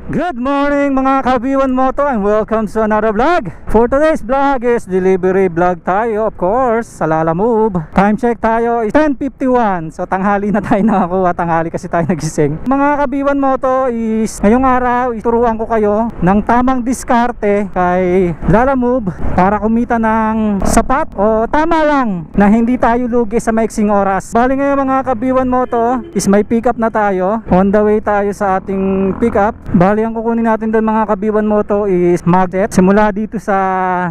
Good morning mga Kabiwan Moto and welcome to another vlog. For today's vlog is delivery vlog tayo, of course, sa Lalamove. Time check tayo is 10:51. So tanghali na tayo nakakuha, tanghali kasi tayo nagising. Mga Kabiwan Moto is ngayong araw ituruan ko kayo ng tamang diskarte kay Lalamove para kumita ng sapat o tama lang na hindi tayo lugi sa maiksing oras. Bali ngayon mga Kabiwan Moto is may pick up na tayo. On the way tayo sa ating pick up. Bali ang kukunin natin doon mga Kabiwan Moto is magnet. Simula dito sa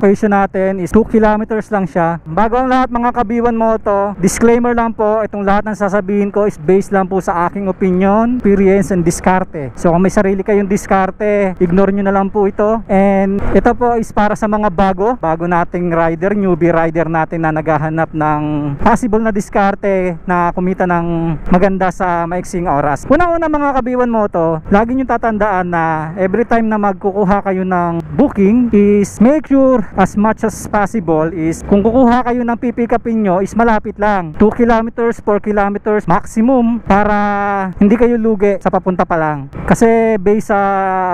location natin is 2 kilometers lang siya. Bago ang lahat mga Kabiwan Moto, disclaimer lang po, itong lahat ng sasabihin ko is based lang po sa aking opinion, experience and diskarte. So kung may sarili kayong diskarte, ignore nyo na lang po ito. And ito po is para sa mga bago nating rider, newbie rider natin na naghahanap ng possible na diskarte na kumita ng maganda sa maiksing oras. Unang-una mga Kabiwan Moto, lagi nyo tatandaan na every time na magkukuha kayo ng booking is make sure as much as possible is kung kukuha kayo ng pipikapin nyo is malapit lang, 2 kilometers, 4 kilometers maximum, para hindi kayo lugi sa papunta pa lang. Kasi based sa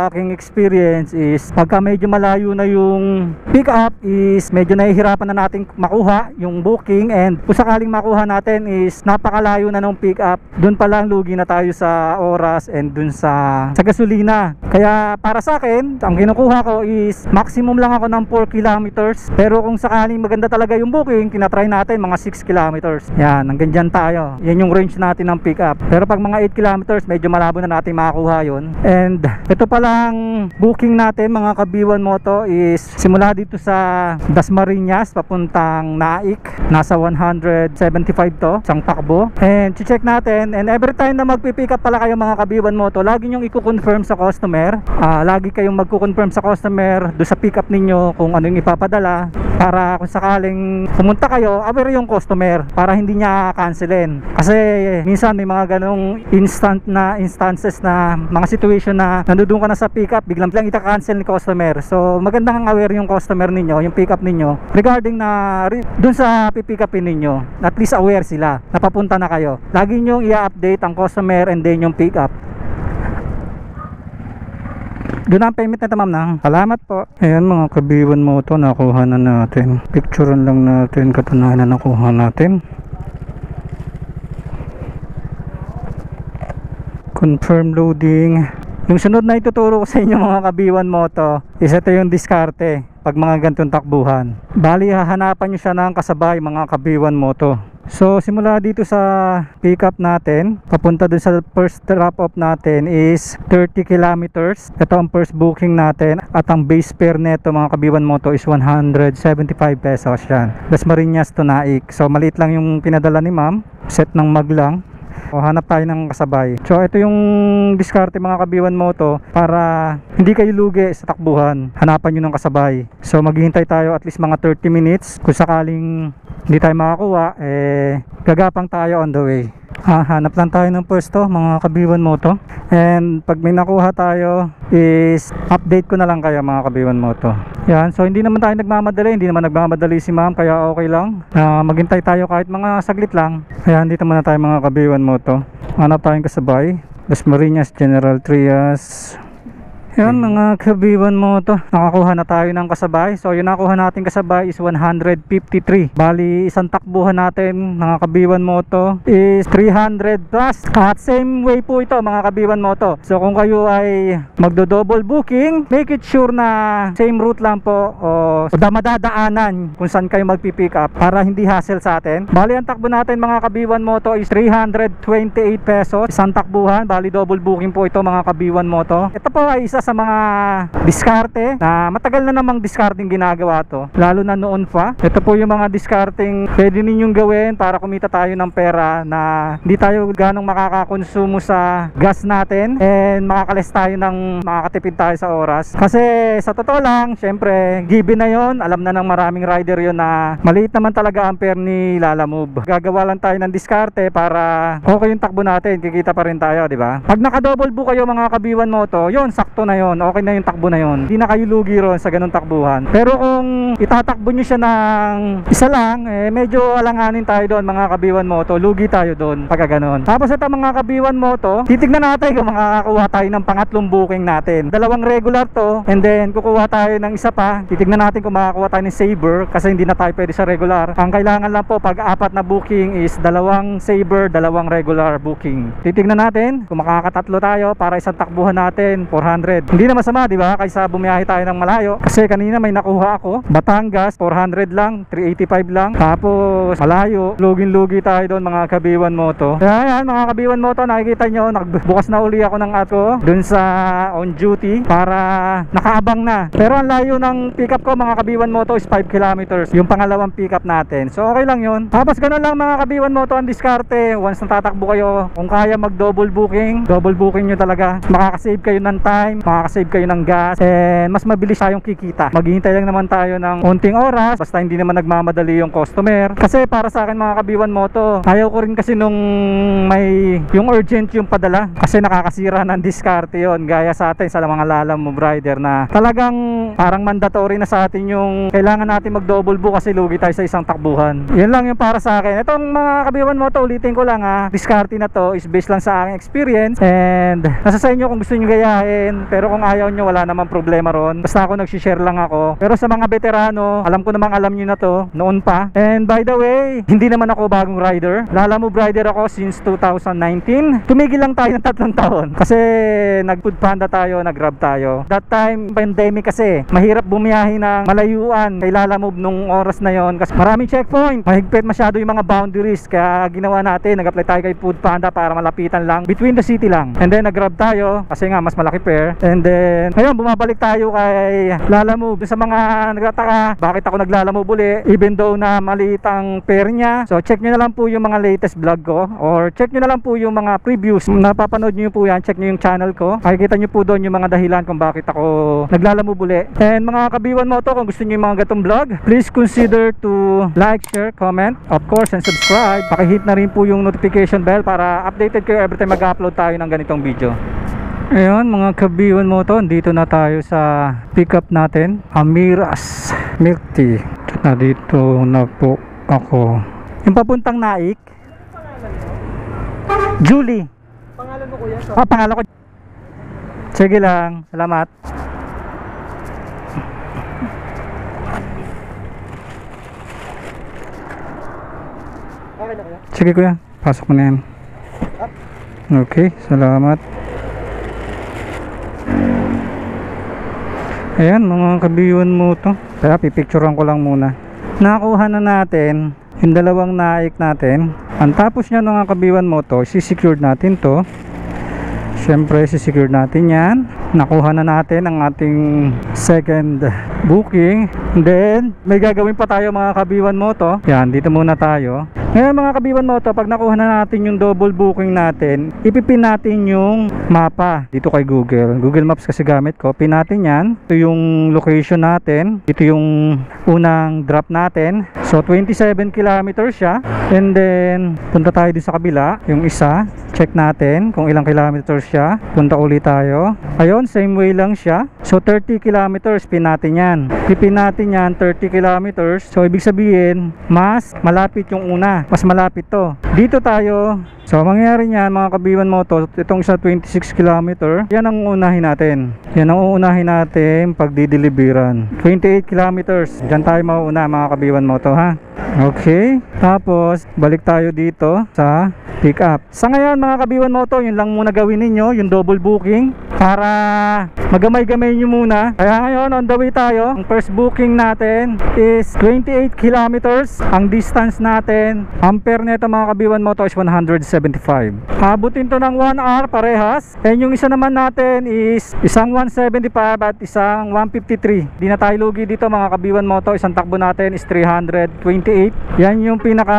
aking experience is pagka medyo malayo na yung pick up is medyo nahihirapan na natin makuha yung booking, and kung sakaling makuha natin is napakalayo na ng pick up, dun pa lang lugi na tayo sa oras and dun sa gasolina. Kaya para sa akin, ang kinukuha ko is maximum lang ako ng 4 kilometers. Pero kung sakaling maganda talaga yung booking, tinatry natin mga 6 kilometers. Yan, hanggang dyan tayo. Yan yung range natin ng pick up. Pero pag mga 8 kilometers, medyo malabo na natin makakuha yun. And ito palang booking natin mga Kabiwan Moto is simula dito sa Dasmariñas papuntang Naik. Nasa 175 to, isang takbo. And check natin, and every time na magpipick up pala kayo mga Kabiwan Moto, lagi nyong i-confirm sa customer. Lagi kayong magko-confirm sa customer do sa pick up ninyo kung ano yung ipapadala, para kung sakaling pumunta kayo, aware yung customer para hindi niya cancelin. Kasi minsan may mga ganong instances na mga situation na nandoon ka na sa pick up, biglang ita-cancel ni customer. So magandang aware yung customer ninyo, yung pick up ninyo regarding na dun sa pick upin ninyo. At least aware sila na papunta na kayo. Lagi nyo i-update ang customer and then yung pick up. Doon ang payment na ma'am na. Salamat po. Ayan mga Kabiwan Moto, nakuha na natin. Picturean lang natin, katunayan na nakuha natin. Confirm loading. Yung sunod na ituturo ko sa inyo mga Kabiwan Moto is ito yung diskarte pag mga ganitong takbuhan. Bali hahanapan nyo siya ng kasabay mga Kabiwan Moto. So simula dito sa pick up natin papunta dun sa first drop off natin is 30 kilometers. Ito ang first booking natin, at ang base fare neto mga Kabiwan Moto is 175 pesos yan. Dasmariñas to Naik. So maliit lang yung pinadala ni ma'am, set ng mag lang. O, hanap tayo ng kasabay. So ito yung diskarte mga Kabiwan Moto para hindi kayo lugi sa takbuhan. Hanapan nyo ng kasabay. So maghihintay tayo at least mga 30 minutes. Kung sakaling hindi tayo makakuha, gagapang tayo on the way. Hanap lang tayo ng pwesto mga Kabiwan Moto. And pag may nakuha tayo is update ko na lang kayo mga Kabiwan Moto. Yan, so hindi naman tayo nagmamadali, hindi naman nagmamadali si ma'am, kaya okay lang. Maghintay tayo kahit mga saglit lang. Ayan, dito muna tayo mga Kabiwan Moto. Hanap tayong kasabay. Dasmariñas, General Trias. Yan mga Kabiwan Moto, nakakuha na tayo ng kasabay. So yung nakuha natin kasabay is 153. Bali isang takbuhan natin mga Kabiwan Moto is 300 plus. At same way po ito mga Kabiwan Moto. So kung kayo ay magdo-double booking, make it sure na same route lang po o madadaanan kung saan kayo magpipick up para hindi hassle sa atin. Bali ang takbo natin mga Kabiwan Moto is 328 pesos. Isang takbuhan, bali double booking po ito mga Kabiwan Moto. Ito po ay isa sa mga diskarte na matagal na namang diskarting ginagawa to, lalo na noon pa. Ito po yung mga diskarting pwede ninyong gawin para kumita tayo ng pera na hindi tayo ganong makakakonsumo sa gas natin, and makakalis tayo ng makakatipid tayo sa oras. Kasi sa totoo lang, syempre given na yon, alam na ng maraming rider yon na maliit naman talaga ang fare ni Lalamove. Gagawa lang tayo ng diskarte para okay yung takbo natin, kikita pa rin tayo, di ba? Pag naka-double book kayo mga Kabiwan Moto, yon sakto na na yon, okay na yung takbo na yon, hindi na kayo lugi ron sa ganung takbuhan. Pero kung itatakbo nyo siya ng isa lang, medyo alanganin tayo doon mga Kabiwan Moto, lugi tayo doon pagka ganon. Tapos ito mga Kabiwan Moto, titignan natin kung makakakuha tayo ng pangatlong booking natin. Dalawang regular to, and then kukuha tayo ng isa pa, titignan natin kung makakakuha tayo ng Saber, kasi hindi na tayo pwede sa regular. Ang kailangan lang po pag apat na booking is dalawang Saber, dalawang regular booking. Titignan natin kung makakatatlo tayo para isang takbuhan natin 400. Hindi na masama, di ba? Kaysa bumiyahe tayo ng malayo. Kasi kanina may nakuha ako, Batangas 400 lang, 385 lang. Tapos malayo, lugin-lugi tayo doon mga Kabiwan Moto. Kaya yan mga Kabiwan Moto, nakikita nyo, nagbukas na uli ako ng app ko dun sa on duty para nakaabang na. Pero ang layo ng pick up ko mga Kabiwan Moto is 5 kilometers, yung pangalawang pick up natin. So okay lang yun. Tapos ganun lang mga Kabiwan Moto ang diskarte. Once natatakbo kayo, kung kaya mag double booking nyo talaga. Makakasave kayo ng time, makakasave kayo ng gas, and mas mabilis tayong kikita. Maghihintay lang naman tayo ng unting oras, basta hindi naman nagmamadali yung customer. Kasi para sa akin mga Kabiwan Moto, ayaw ko rin kasi nung may yung urgent yung padala, kasi nakakasira ng diskarte yon. Gaya sa atin sa mga lalamove rider na talagang parang mandatory na sa atin yung kailangan natin mag double book kasi lugi tayo sa isang takbuhan. Yan lang yung para sa akin. Itong mga Kabiwan Moto, ulitin ko lang ha, diskarte na to is based lang sa aking experience, and nasa sa inyo kung gusto nyo gayahin. Pero kung ayaw nyo, wala namang problema ron, basta ako nagsishare lang ako. Pero sa mga veterano, alam ko namang alam nyo na to noon pa. And by the way, hindi naman ako bagong rider, lalamove rider ako since 2019. Tumigil lang tayo ng 3 taon kasi nag food panda tayo, nag grab tayo. That time pandemic kasi, mahirap bumiyahe ng malayuan kay lalamove nung oras na yon kasi maraming checkpoint, mahigpit masyado yung mga boundaries. Kaya ginawa natin, nag-apply tayo kay food panda para malapitan lang, between the city lang. And then nag-grab tayo kasi nga mas malaki pair. And then ngayon bumabalik tayo kay lalamove. Sa mga nagtataka bakit ako naglalamove uli even though na maliit ang pair niya, so check nyo na lang po yung mga latest vlog ko, or check nyo na lang po yung mga previews, napapanood nyo po yan, check nyo yung channel ko, makikita nyo po doon yung mga dahilan kung bakit ako naglalamove uli. And mga Kabiwan Moto, kung gusto nyo yung mga gatong vlog, please consider to like, share, comment, of course, and subscribe. Pakihit na rin po yung notification bell para updated kayo every time mag-upload tayo ng ganitong video. Ayun mga Kabiwan Moto, dito na tayo sa pickup natin, Amiras Milk Tea. Na dito na po ako. Yung papuntang Naik, Julie. Pangalan mo kuya? Pangalan ko. Sige lang, salamat. Okay na kuya? Sige kuya, pasok mo na yan. Okay, salamat. Ayan mga Kabiwan Moto, kaya pipicturean ko lang muna. Nakuha na natin yung dalawang Naik natin. Ang tapos niya mga Kabiwan Moto, sisecure natin to. Siyempre sisecure natin yan. Nakuha na natin ang ating second booking. And then may gagawin pa tayo mga Kabiwan Moto. Yan, dito muna tayo. Ngayon mga Kabiwan Moto, pag nakuha na natin yung double booking natin, ipipin natin yung mapa dito kay Google Maps kasi gamit ko. Pin natin yan. Ito yung location natin. Ito yung unang drop natin. So 27 kilometers siya. And then punta tayo din sa kabila, yung isa. Check natin kung ilang kilometers siya. Punta ulit tayo. Ayun, same way lang siya. So 30 kilometers pin natin yan. Pipin natin yan 30 kilometers. So ibig sabihin, mas malapit yung una. Mas malapit to. Dito tayo. So mangyayari niyan mga Kabiwan Moto, itong sa 26 km, yan ang uunahin natin. Yan ang uunahin natin pag dideliveran. 28 kilometers, dyan tayo mauuna mga Kabiwan Moto ha. Okay, tapos balik tayo dito sa pick up. Sa ngayon mga Kabiwan Moto, yun lang muna gawin ninyo, yung double booking, para magamay-gamay nyo muna. Kaya ngayon on the way tayo. Ang first booking natin is 28 kilometers. Ang distance natin, ampere nito mga Kabiwan Moto is 175. Abutin to ng 1 hour parehas. And yung isa naman natin is isang 175 at isang 153. Di na tayo lugi dito mga Kabiwan Moto. Isang takbo natin is 328. Yan yung pinaka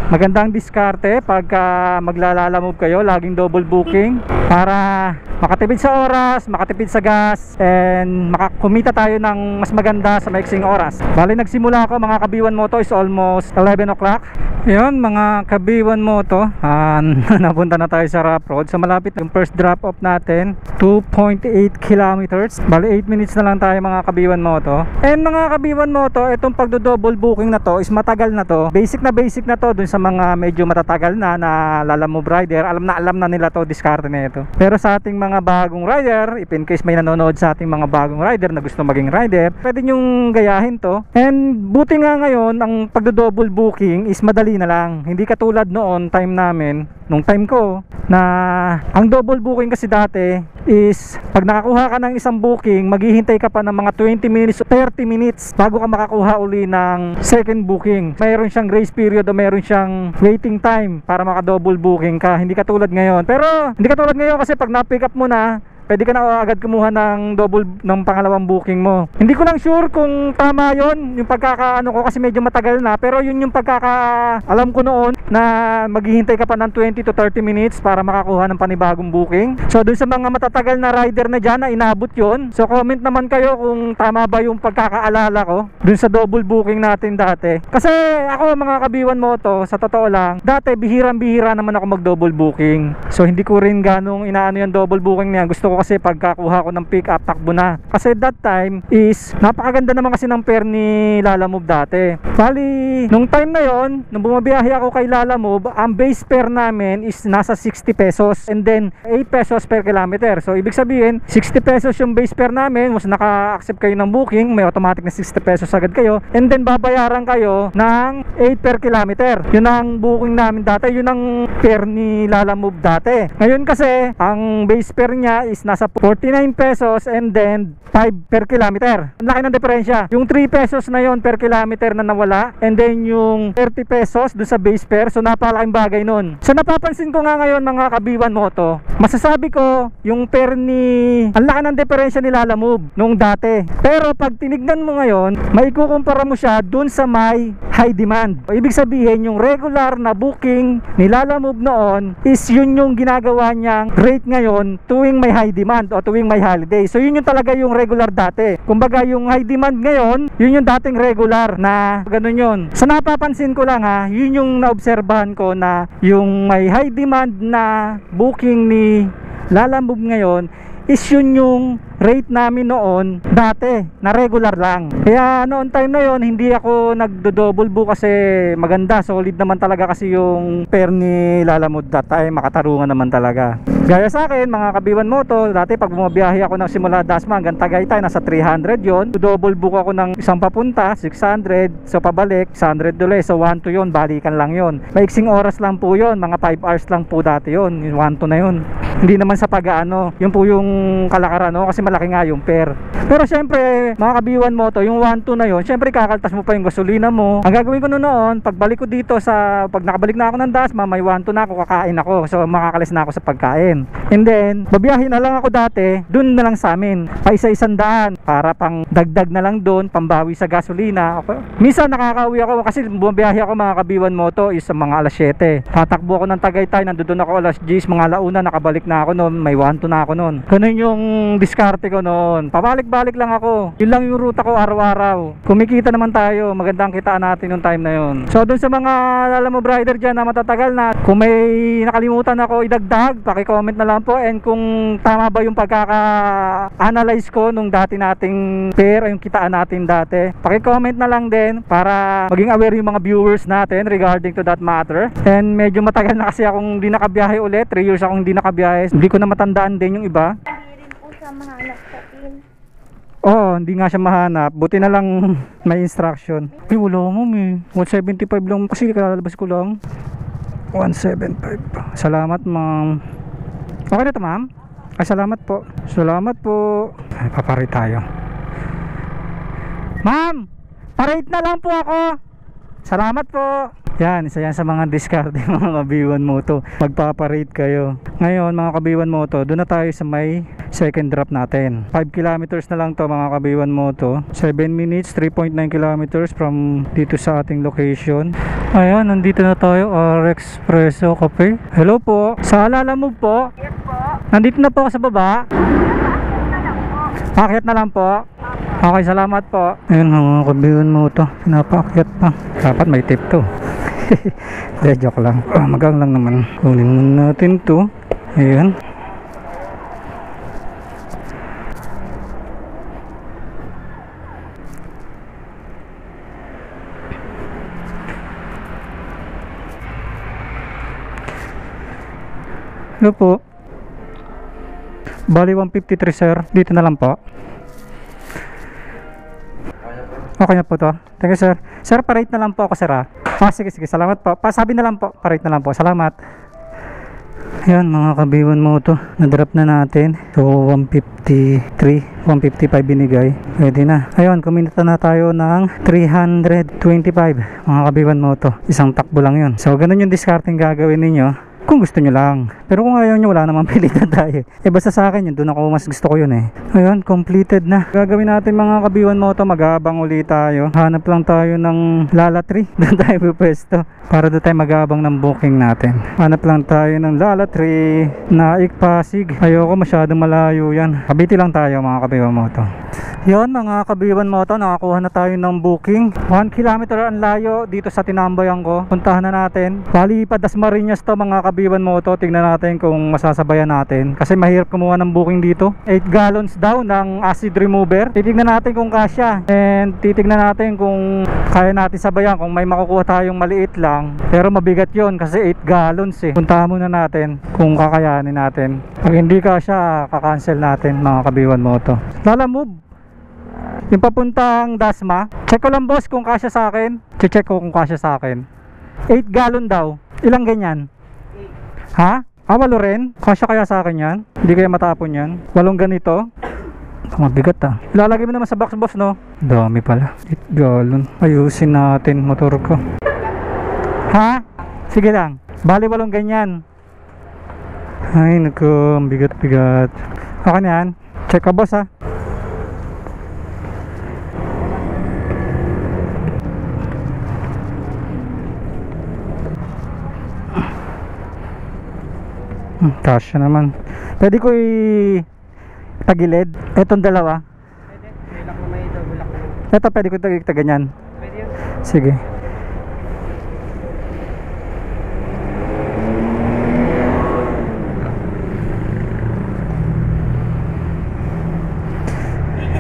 magandang diskarte pagka maglalalamove kayo. Laging double booking para makatipid sa oras, makatipid sa gas, and makakumita tayo ng mas maganda sa maiksing oras. Bali nagsimula ako mga Kabiwan Moto is almost 11 o'clock. Yun mga Kabiwan Moto, Yan, napunta na tayo sa rough road. So malapit yung first drop off natin, 2.8 kilometers. Bali 8 minutes na lang tayo mga Kabiwan Moto. And mga Kabiwan Moto, itong pagdo-double booking na to is matagal na to. Basic na to dun sa mga medyo matatagal na Lalamove rider. Alam na nila to, diskarte na ito. Pero sa ating mga bagong rider, if in case may nanonood sa ating mga bagong rider na gusto maging rider, pwede nyong gayahin to. And buti nga ngayon, ang pagdo-double booking is madali na lang. Hindi katulad noon, time namin, nung time ko, na ang double booking kasi dati is pag nakakuha ka ng isang booking, maghihintay ka pa ng mga 20 minutes o 30 minutes bago ka makakuha uli ng second booking. Mayroon siyang grace period o mayroon siyang waiting time para maka-double booking ka. Hindi katulad ngayon. Pero hindi katulad ngayon kasi pag na-pick up mo na, pwede ka na agad kumuha ng double ng pangalawang booking mo. Hindi ko lang sure kung tama yon yung pagkakaano ko kasi medyo matagal na, pero yun yung pagkakaalam ko noon na maghihintay ka pa ng 20 to 30 minutes para makakuha ng panibagong booking. So dun sa mga matatagal na rider na dyan na inabot yon, so comment naman kayo kung tama ba yung pagkakaalala ko dun sa double booking natin dati. Kasi ako mga Kabiwan Moto, sa totoo lang, dati bihirang-bihira naman ako mag double booking. So hindi ko rin ganong inaano yung double booking niya. Gusto ko kasi pagkakuha ko ng pick up, takbo na. Kasi that time is napakaganda naman kasi ng pair ni Lalamove dati. Bali, nung time na yon, nung bumabiyahe ako kay Lalamove, ang base fare namin is nasa 60 pesos and then 8 pesos per kilometer. So ibig sabihin, 60 pesos yung base fare namin. Once naka-accept kayo ng booking, may automatic na 60 pesos agad kayo. And then babayaran kayo ng 8 per kilometer. Yun ang booking namin dati. Yun ang fare ni Lalamove dati. Ngayon kasi, ang base fare niya is nasa 49 pesos and then 5 per kilometer. Ang laki ng diferensya. Yung 3 pesos na yon per kilometer na nawala and then yung 30 pesos dun sa base fare. So napakalaking bagay nun. So napapansin ko nga ngayon mga Kabiwan Moto, masasabi ko yung fare ni ang laki ng diferensya ni Lalamove nung dati. Pero pag tinignan mo ngayon, maikukumpara mo siya dun sa may high demand. O, ibig sabihin yung regular na booking ni Lalamove noon is yun yung ginagawa niyang rate ngayon tuwing may high demand o tuwing may holiday. So yun yung talaga yung regular dati. Kumbaga yung high demand ngayon, yun yung dating regular na ganun yun. So napapansin ko lang ha, yun yung naobserbahan ko na yung may high demand na booking ni Lalamove ngayon is yun yung rate namin noon dati na regular lang. Kaya noon time na yon hindi ako nagdo-double book kasi maganda, solid naman talaga kasi yung pair ni Lalamove that time, makatarungan naman talaga. Gaya sa akin mga Kabiwan Moto, dati pag bumabiyahe ako ng simula Dasma hanggang Tagaytay, nasa 300 yon. Double book ako ng isang papunta, 600, so pabalik 100 ulit. So 1 to yon, balikan lang yon. Maiksing oras lang po yon, mga 5 hours lang po dati yon, yung 1 to na yon. Hindi naman sa pag-aano, yun po yung kalakaran, no? Kasi malaki nga yung pair. Pero syempre mga Kabiwan Moto, yung 1-2 na yun, syempre kakaltas mo pa yung gasolina mo. Ang gagawin ko noon, pagbalik ko dito pag nakabalik na ako ng Dasma, may 1-2 na ako, kakain ako. So makakalis na ako sa pagkain. And then babiyahe na lang ako dati, dun na lang sa amin, pa isa-isang daan para pang dagdag na lang dun, pambawi sa gasolina. Okay. Minsan nakakauwi ako kasi bumabiyahe ako mga Kabiwan Moto is mga alas 7. Tatakbo ako ng Tagaytay, nandoon ako alas 10, mga alauna, nakabalik na ako noon, may 1-2 na ako noon. Ganun yung diskarte ko noon. Pabalik-balik lang ako. Yun lang yung ruta ko araw-araw. Kumikita naman tayo, magandang kitaan natin yung time na yun. So dun sa mga Lalamove rider dyan na matatagal na, kung may nakalimutan ako idagdag, paki-comment na lang po. And kung tama ba yung pagkaka-analyze ko nung dati nating pair, yung kitaan natin dati, paki-comment na lang din para maging aware yung mga viewers natin regarding to that matter. And medyo matagal na kasi akong hindi nakabiyahe ulit, 3 years akong hindi nakabiyahe. Hindi ko na matandaan din yung iba. Mahanap sa pin. Oo, hindi nga siya mahanap. Buti na lang may instruction. Ay, wala mo eh. 175 lang. Kasi kalalabas ko lang. 175. Salamat ma'am. Okay na ito ma'am? Ay, salamat po. Salamat po. Ay, paparate tayo. Ma'am! Parate na lang po ako. Salamat po. Yan, isa yan sa mga discard mga Kabiwan Moto. Magpaparate kayo. Ngayon mga Kabiwan Moto, doon na tayo sa may second drop natin. 5 kilometers na lang to mga Kabiwan Moto. 7 minutes, 3.9 kilometers from dito sa ating location. Ayan, nandito na tayo, RX Presso Cafe. Hello po, sa Lalamove po? Yes po. Nandito na po ako sa baba. Pakyat na lang po. Okay, salamat po. Ayun mga Kabiwan Moto, pinapaakyat pa. Dapat may tip to. De, joke lang. Magang lang naman. Kunin muna natin to. Ayan. Hello po. Bali 153 sir. Dito na lang po. Okay na po to. Thank you sir. Sir, pa-rate na lang po ako sir ha. Sige. Salamat po. Pasabi na lang po. Pa-rate na lang po. Salamat. Ayan mga kabiwan mo to. Na-drop na natin. So 153. 155 binigay. Pwede na. Ayun, kuminita na tayo ng 325. Mga kabiwan mo to. Isang takbo lang yun. So ganun yung discarding gagawin ninyo. Kung gusto nyo lang. Pero kung ayaw nyo, wala namang pilitan tayo. Basta sa akin yun, doon ako mas gusto ko yun Ayun, completed na. Gagawin natin mga kabiwan mo to, mag-aabang ulit tayo. Hanap lang tayo ng Lala Tree. Doon tayo pupwesto. Para doon tayo mag-aabang ng booking natin. Hanap lang tayo ng Lala Tree. Naik Pasig. Ayoko masyadong malayo yan. Kabiti lang tayo mga kabiwan mo to. Yun mga kabiwan mo to, nakakuha na tayo ng booking. 1 kilometer ang layo dito sa tinambayan ko. Puntahan na natin. Bali pa Dasmariñas to mga kabiwan mo to. Tingnan natin kung masasabayan natin. Kasi mahirap kumuha ng booking dito. 8 gallons daw ng acid remover. Titignan natin kung kasya. And titignan natin kung kaya natin sabayan. Kung may makukuha tayong maliit lang. Pero mabigat yon kasi 8 gallons Puntahan muna natin kung kakayanin natin. Pag hindi kasya, kakancel natin mga kabiwan mo to. Lala move. Yung papuntang Dasma, check ko lang boss kung kasya sa akin. Check ko kung kasya sa akin. 8 gallon daw. Ilang ganyan? 8. Ha? 8 rin? Kasya kaya sa akin yan? Hindi kaya matapon yan? 8 ganito? Mabigat Ilalagay mo naman sa box boss no? Dami pala. 8 gallon. Ayusin natin motor ko. Ha? Sige lang. Bali 8 ganyan. Ay naku, bigat-bigat. Okay na yan. Check ka boss ha. Kasya naman. Pwede ko tagilid. Etong dalawa. Pwede. May lock na may double lock na. Ito pwede ko taganyan. Pwede yun. Sige.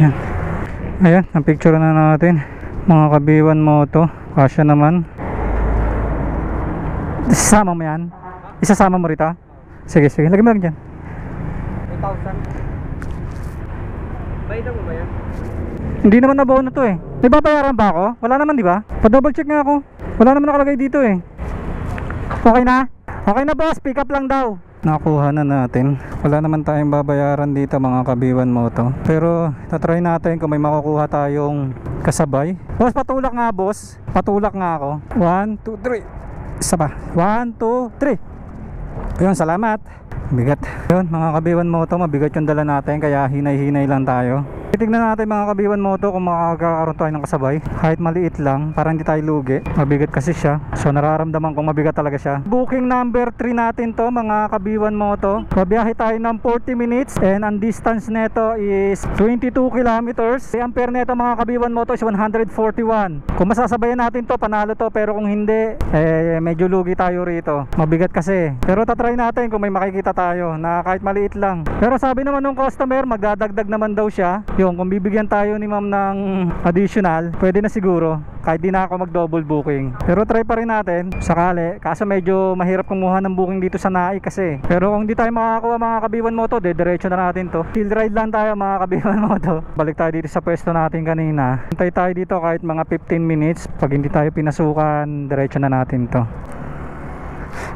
Ayan. Ayan, ang picture na natin. Mga kabiwan mo to. Kasya naman. Isasama mo yan? Isasama mo rito? Sige, lagay mo lang dyan. 2,000. Bayad mo ba yan? Hindi naman nabuo na to May babayaran ba ako? Wala naman di ba? Pa-double check nga ako. Wala naman nakalagay dito Okay na? Okay na boss, pick up lang daw. Nakuha na natin. Wala naman tayong babayaran dito mga kabiwan mo to. Pero tatry natin kung may makukuha tayong kasabay. Boss, patulak nga boss. Patulak nga ako. 1, 2, 3. Isa pa. 1, 2, 3. Ayun, salamat. Bigat. Yun, mga kabiwan mo to, mabigat yung dala natin, kaya hinay-hinay lang tayo. Titignan natin mga kabiwan mo to kung makakaroon tayo ng kasabay. Kahit maliit lang, para hindi tayo lugi. Mabigat kasi siya. So nararamdaman kong mabigat talaga siya. Booking number 3 natin to mga kabiwan mo to. Babiyahe tayo ng 40 minutes and ang distance neto is 22 kilometers. Ang ampere neto mga kabiwan mo to is 141. Kung masasabayan natin to, panalo to. Pero kung hindi, medyo lugi tayo rito. Mabigat kasi. Pero tatry natin kung may makikita tayo na kahit maliit lang. Pero sabi naman ng customer, magdadagdag naman daw siya. Yung kung bibigyan tayo ni ma'am ng additional, pwede na siguro kahit di na ako mag double booking. Pero try pa rin natin sakali, kaso medyo mahirap kumuha ng booking dito sa Naik kasi. Pero kung di tayo makakakuha mga kabiwan mo to, diretso na natin to. Field ride lang tayo mga kabiwan mo to. Balik tayo dito sa pwesto natin kanina. Hintay tayo dito kahit mga 15 minutes. Pag hindi tayo pinasukan, diretso na natin to.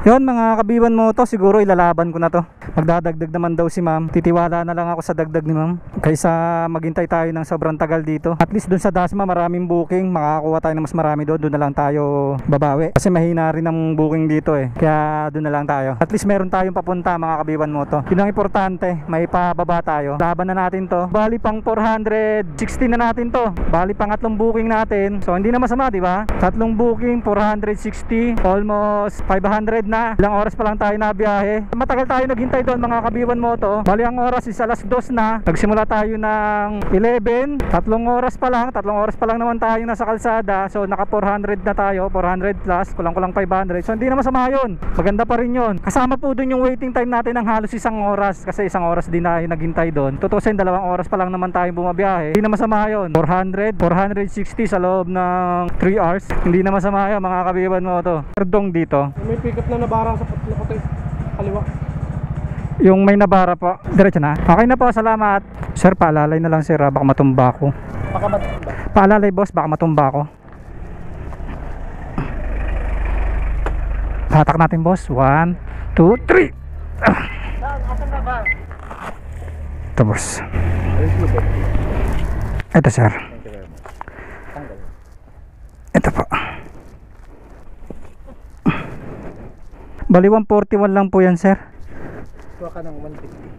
Yun mga kabiwan mo to, siguro ilalaban ko na to. Magdadagdag naman daw si ma'am. Titiwala na lang ako sa dagdag ni ma'am kaysa maghintay tayo ng sobrang tagal dito. At least dun sa Dasma maraming booking, makakakuha tayo ng mas marami doon. Doon na lang tayo babawi kasi mahina rin ang booking dito kaya doon na lang tayo. At least meron tayong papunta mga kabiwan mo to. Yun ang importante, may pababa tayo. Laban na natin to. Bali pang 460 na natin to. Bali pang 3 booking natin. So hindi na masama, di ba? 3 booking, 460, almost 500 400 na. Ilang oras pa lang tayo na biyahe. Matagal tayo naghintay doon mga Kabiwan Moto. Bali ang oras is alas 2 na. Nagsimula tayo ng 11. 3 oras pa lang naman tayo nasa kalsada. So naka 400 na tayo, 400 plus, kulang-kulang 500. So hindi na masama yun. Maganda pa rin yun. Kasama po doon yung waiting time natin ng halos 1 oras. Kasi 1 oras din na naghintay doon. Tutusin 2 oras pa lang naman tayo bumabiyahe. Hindi na masama yun. 460 sa loob ng 3 hours. Hindi na masama yun mga Kabiwan Moto. Perdong dito. May pick up na nabarang sa puti. Kaliwa. Yung may nabara po. Diretso na. Okay na po, salamat. Sir, paalalay na lang sir, baka matumba ako. Baka ba? Paalalay boss, baka matumba ako. Hatak natin boss. 1, 2, 3. Asan na ba? Ito boss. Ito sir. Ito po. Bali 141 lang po yan sir. Kuha ka ng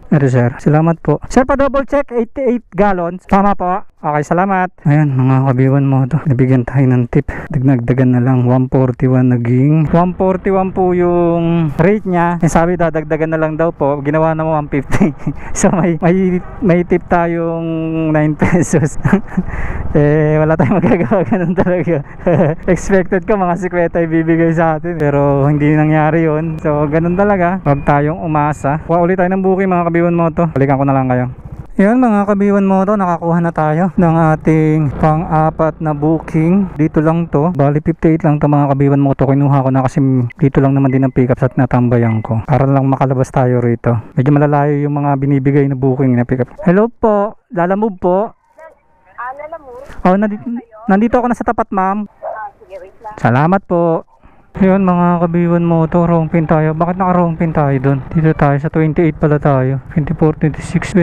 150. Ito sir, salamat po. Sir, pa double check, 88 gallons. Tama po. Okay, salamat. Ayan mga Kabiwan Moto, nabigyan tayo ng tip. Dagdagan na lang 141, naging 141 po yung rate niya. Sabi dadagdagan na lang daw po, ginawa na mo 150. So may tip tayong 9 pesos. Eh wala tayong magagawa, ganun talaga. Expected ko mga 50 ibibigay sa atin, pero hindi nangyari yun. So ganun talaga, huwag tayong umasa. Kuha ulit tayo ng booking mga Kabiwan Moto. Balikan ko na lang kayo. Yan mga Kabiwan Moto, nakakuha na tayo ng ating pang-apat na booking. Dito lang to, bali 58 lang to mga Kabiwan Moto. Kinuha ko na kasi dito lang naman din ang pick up sa natambayan ko, para lang makalabas tayo rito. Medyo malalayo yung mga binibigay na booking na pick up. Hello po, Lalamove po. Lalamove? Oh, nandito ako na sa tapat ma'am. Sige, wait lang. Salamat po. Yun mga Kabiwan Moto, wrong pin tayo. Bakit naka wrong pin tayo doon? Dito tayo sa 28 pala tayo. 24, 26,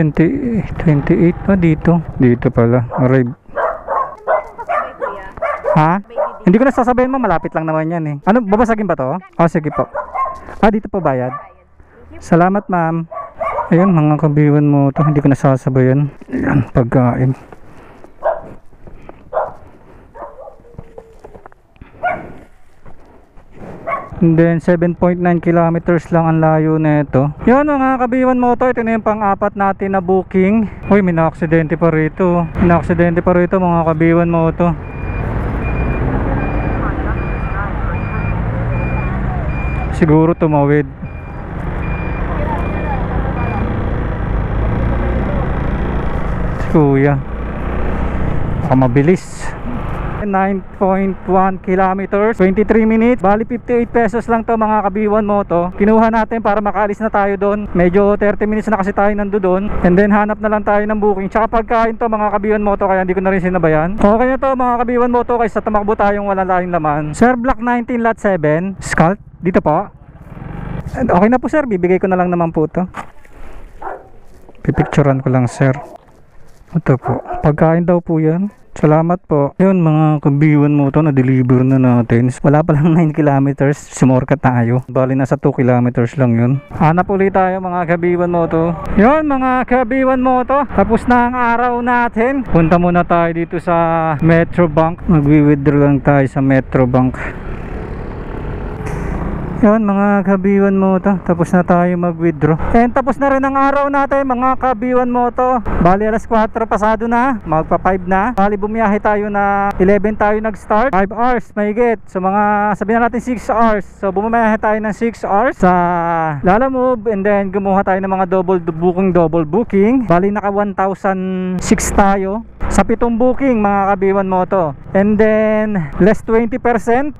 28 pa dito. Dito pala. Arrive. Ha? Hindi ko na sasabihin mo, malapit lang naman yan eh. Ano, babasagin ba to? Oh, sige po. Ah, dito pa bayad. Salamat ma'am. Ayun mga Kabiwan Moto, hindi ko na sasabayan. Yan, pagkain. And then 7.9 kilometers lang ang layo na ito. Yun mga Kabiwan Moto, ito na yung pang-apat natin na booking. Uy, may na-aksidente pa rito. May na-aksidente pa rito mga Kabiwan Moto. Siguro tumawid. Si Kuya, baka mabilis. 9.1 kilometers, 23 minutes. Bali 58 pesos lang to mga Kabiwan Moto. Kinuha natin para makaalis na tayo doon. Medyo 30 minutes na kasi tayo nandoon. And then hanap na lang tayo ng booking. Tsaka pagkain to mga Kabiwan Moto, kaya hindi ko na rin sinabayan. Okay na to mga Kabiwan Moto, kaysa tumakbo tayong wala tayong laman. Sir, Block 19 Lot 7 Scalt, dito po. Okay na po sir, bibigay ko na lang naman po to. Pipicturean ko lang sir. Ito po, pagkain daw po yan. Salamat po. Yun mga Kabiwan Moto, na-deliver na natin. Wala pa lang 9 kilometers, sumorka tayo. Bali nasa 2 kilometers lang yun. Hanap ulit tayo mga Kabiwan Moto. Yun mga Kabiwan Moto, tapos na ang araw natin. Punta muna tayo dito sa Metro Bank. Magwi-withdraw lang tayo sa Metro Bank. Yun mga Kabiwan Moto, tapos na tayo mag-withdraw. And tapos na rin ang araw natin mga Kabiwan Moto. Bali alas 4 pasado na, magpa 5 na. Bali bumiyahe tayo na 11 tayo nag-start, 5 hours mahigit. So mga sabihin natin 6 hours. So bumiyahe tayo ng 6 hours sa Lalamove. And then gumawa tayo ng mga double booking. Bali naka 1,006 tayo sa 7 booking mga Kabiwan Moto. And then less 20%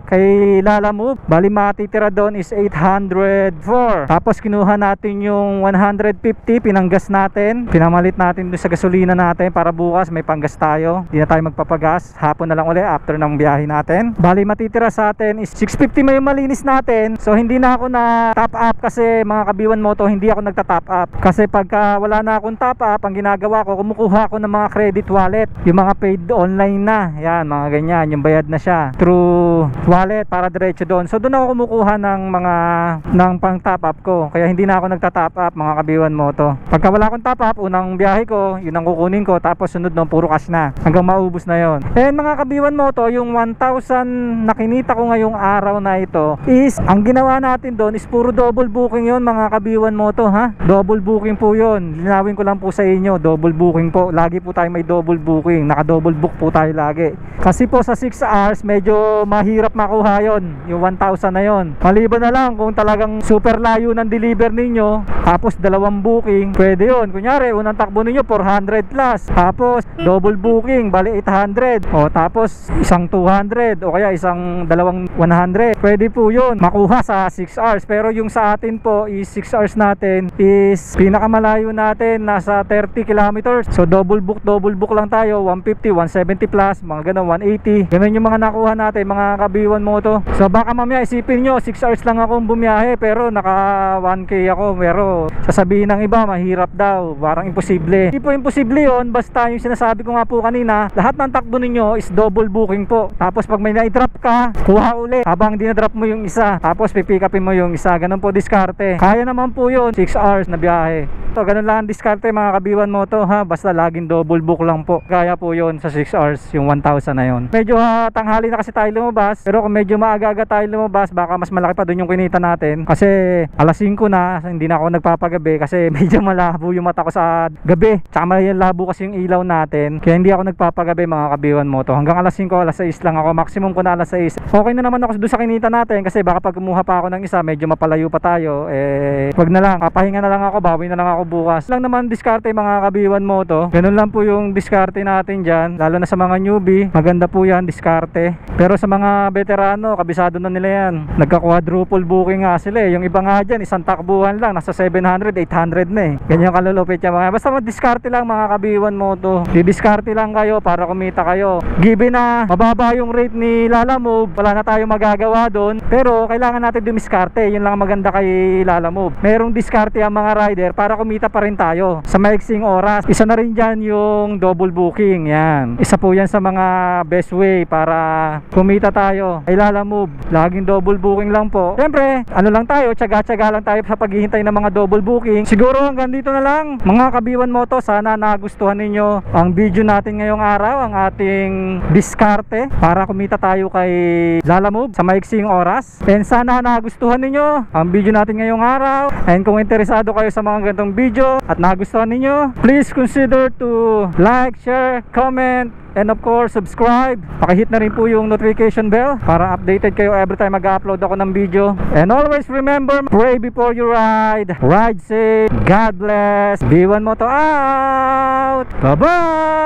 kay Lalamove. Bali matitira doon is 804. Tapos kinuha natin yung 150, pinanggas natin, pinamalit natin doon sa gasolina natin para bukas may panggas tayo. Hindi na tayo magpapagas, hapon na lang ulit after ng biyahe natin. Bali matitira sa atin is 650 may malinis natin. So hindi na ako na top up kasi mga Kabiwan Moto, hindi ako nagta-top up. Kasi pagka wala na akong top up, ang ginagawa ko, kumukuha ako ng mga credit wallet. wallet, yung mga paid online na, yan, mga ganyan, yung bayad na siya through wallet para diretso doon. So doon ako kumukuha ng pang top up ko, kaya hindi na ako nagta-top up mga Kabiwan Moto. Pagka wala akong top up, unang biyahe ko, yun ang kukunin ko, tapos sunod no, puro cash na hanggang maubos na yon. And mga Kabiwan Moto, yung 1,000 na kinita ko ngayong araw na ito is, ang ginawa natin doon is puro double booking yon mga Kabiwan Moto, ha? Double booking po yon. Linawin ko lang po sa inyo, double booking po. Lagi po tayo may double booking, naka-double book po tayo lagi. Kasi po sa 6 hours, medyo mahirap makuha yon, yung 1,000 na yon. Maliban na lang kung talagang super layo ng deliver ninyo, tapos dalawang booking, pwede yon. Kunyari, unang takbo ninyo 400 plus, tapos double booking, bali 800, o tapos isang 200, o kaya isang dalawang 100, pwede po yun makuha sa 6 hours. Pero yung sa atin po is 6 hours natin is pinakamalayo natin nasa 30 kilometers. So double book lang tayo, 150, 170 plus, mga ganun, 180. Ganun yung mga nakuha natin mga Kabiwan Moto. So baka mamaya isipin nyo 6 hours lang akong bumiyahe pero naka 1k ako, pero sasabihin ng iba mahirap daw, parang imposible. Hindi po imposible yon, basta yung sinasabi ko nga po kanina, lahat ng takbo ninyo is double booking po. Tapos pag may na-drop ka, kuha uli habang dinadrop mo yung isa, tapos pipick upin mo yung isa. Ganun po diskarte. Kaya naman po yun, 6 hours na biyahe. So ganun lang ang diskarte mga Kabiwan Moto, ha, basta laging double book lang po. Kaya po yun sa 6 hours yung 1,000 na yun. Medyo tanghali na kasi tayo lumabas, pero kung medyo maaga-aga tayo lumabas, baka mas malaki pa dun yung kinita natin. Kasi alas 5 na, hindi na ako nagpapagabi kasi medyo malabo yung mata ko sa gabi, tsaka malabo kasi yung ilaw natin, kaya hindi ako nagpapagabi mga Kabiwan Moto. Hanggang alas 5, alas 6 lang ako, maximum ko na alas 6. Okay na naman ako doon sa kinita natin, kasi baka pag kumuha pa ako ng isa, medyo mapalayo pa tayo, wag na lang, papahinga na lang ako, bawi na lang ako bukas. Lang naman diskarte mga Kabiwan Moto. Ganun lang po yung diskarte natin dyan, lalo na sa mga newbie, maganda po yan diskarte. Pero sa mga veterano, kabisado na nila yan, nagka-quadruple booking nga sila yung iba nga dyan, isang takbuhan lang, nasa 700, 800 na ganyan kalulupit yan mga. Basta mag-diskarte lang mga Kabiwan Moto, di-diskarte lang kayo para kumita kayo. Given na mababa yung rate ni Lalamove, wala na tayong magagawa doon, pero kailangan natin dumiskarte. Yun lang maganda kay Lalamove, merong diskarte ang mga rider para kumita pa rin tayo sa maiksing oras. Isa na rin dyan yung double booking, yan, isa po yan sa mga best way para kumita tayo kay Lalamove. Laging double booking lang po. Siyempre, ano lang tayo, tsaga-tsaga lang tayo sa paghihintay ng mga double booking. Siguro hanggang dito na lang mga Kabiwan Moto. Sana nagustuhan ninyo ang video natin ngayong araw, ang ating diskarte para kumita tayo kay Lalamove sa maiksing oras. And sana nagustuhan ninyo ang video natin ngayong araw. And kung interesado kayo sa mga ganitong video at nagustuhan ninyo, please consider to like, share, comment, and of course subscribe. Pakihit na rin po yung notification bell para updated kayo every time mag-upload ako ng video. And always remember, pray before you ride. Ride safe. God bless. Kabiwan Moto out. Bye bye.